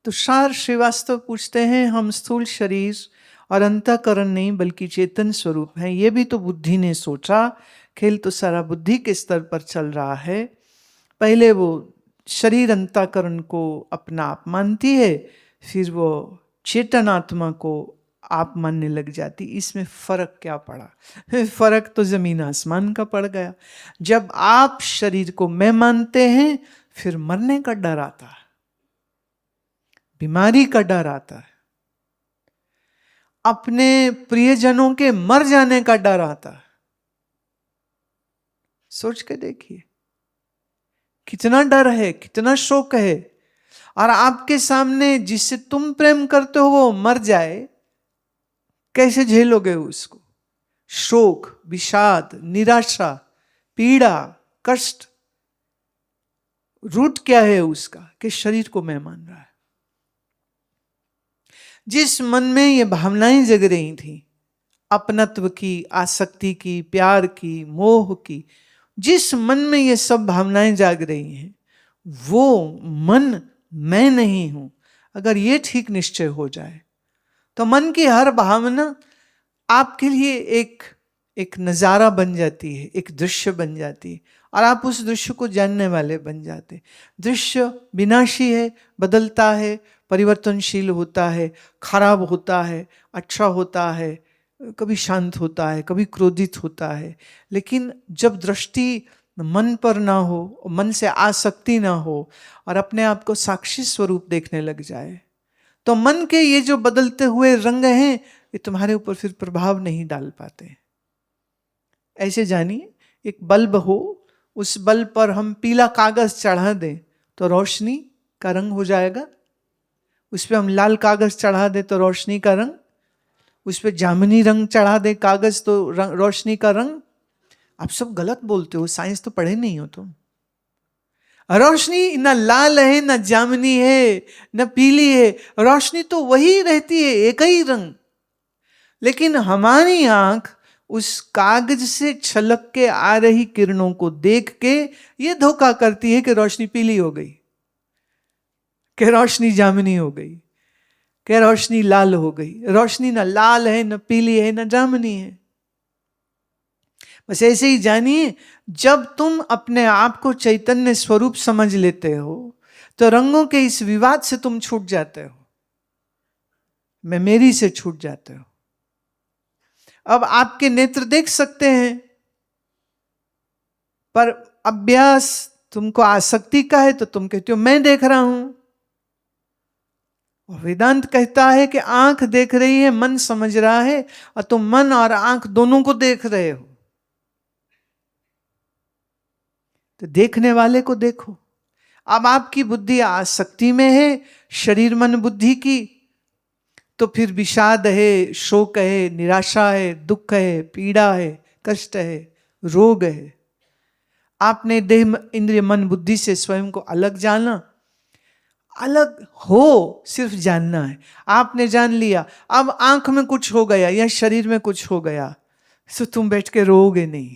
तुषार श्रीवास्तव पूछते हैं, हम स्थूल शरीर और अंतःकरण नहीं बल्कि चेतन स्वरूप हैं, ये भी तो बुद्धि ने सोचा। खेल तो सारा बुद्धि के स्तर पर चल रहा है। पहले वो शरीर अंतःकरण को अपना आप मानती है, फिर वो चेतन आत्मा को आप मानने लग जाती। इसमें फर्क क्या पड़ा? फर्क तो जमीन आसमान का पड़ गया। जब आप शरीर को मैं मानते हैं, फिर मरने का डर आता है, बीमारी का डर आता है, अपने प्रियजनों के मर जाने का डर आता है। सोच के देखिए कितना डर है, कितना शोक है। और आपके सामने जिससे तुम प्रेम करते हो वो मर जाए, कैसे झेलोगे उसको? शोक, विषाद, निराशा, पीड़ा, कष्ट। रूट क्या है उसका? कि शरीर को मैं मान रहा है। जिस मन में ये भावनाएं जग रही थी, अपनत्व की, आसक्ति की, प्यार की, मोह की, जिस मन में ये सब भावनाएं जाग रही हैं, वो मन मैं नहीं हूं, अगर ये ठीक निश्चय हो जाए तो मन की हर भावना आपके लिए एक नजारा बन जाती है, एक दृश्य बन जाती है, और आप उस दृश्य को जानने वाले बन जाते। दृश्य विनाशी है, बदलता है, परिवर्तनशील होता है, खराब होता है, अच्छा होता है, कभी शांत होता है, कभी क्रोधित होता है। लेकिन जब दृष्टि मन पर ना हो, मन से आसक्ति ना हो, और अपने आप को साक्षी स्वरूप देखने लग जाए, तो मन के ये जो बदलते हुए रंग हैं, ये तुम्हारे ऊपर फिर प्रभाव नहीं डाल पाते। ऐसे जानिए, एक बल्ब हो, उस बल्ब पर हम पीला कागज चढ़ा दें तो रोशनी का रंग हो जाएगा। उस पर हम लाल कागज चढ़ा दें तो रोशनी का रंग, उस पर जामुनी रंग चढ़ा दे कागज तो रोशनी का रंग। आप सब गलत बोलते हो, साइंस तो पढ़े नहीं हो तुम। रोशनी न लाल है, न जामुनी है, न पीली है, रोशनी तो वही रहती है, एक ही रंग। लेकिन हमारी आंख उस कागज से छलक के आ रही किरणों को देख के ये धोखा करती है कि रोशनी पीली हो गई, कि रोशनी जामुनी हो गई, कि रोशनी लाल हो गई। रोशनी न लाल है, न पीली है, न जामुनी है। बस ऐसे ही जानिए, जब तुम अपने आप को चैतन्य स्वरूप समझ लेते हो तो रंगों के इस विवाद से तुम छूट जाते हो, मैं मेरी से छूट जाते हो। अब आपके नेत्र देख सकते हैं, पर अभ्यास तुमको आसक्ति का है तो तुम कहते हो मैं देख रहा हूं। और वेदांत कहता है कि आंख देख रही है, मन समझ रहा है, और तुम मन और आंख दोनों को देख रहे हो। तो देखने वाले को देखो। अब आपकी बुद्धि आसक्ति में है, शरीर मन बुद्धि की, तो फिर विषाद है, शोक है, निराशा है, दुख है, पीड़ा है, कष्ट है, रोग है। आपने देह, इंद्रिय, मन, बुद्धि से स्वयं को अलग जाना। अलग हो सिर्फ जानना है। आपने जान लिया, अब आंख में कुछ हो गया या शरीर में कुछ हो गया, तो तुम बैठ के रोओगे नहीं।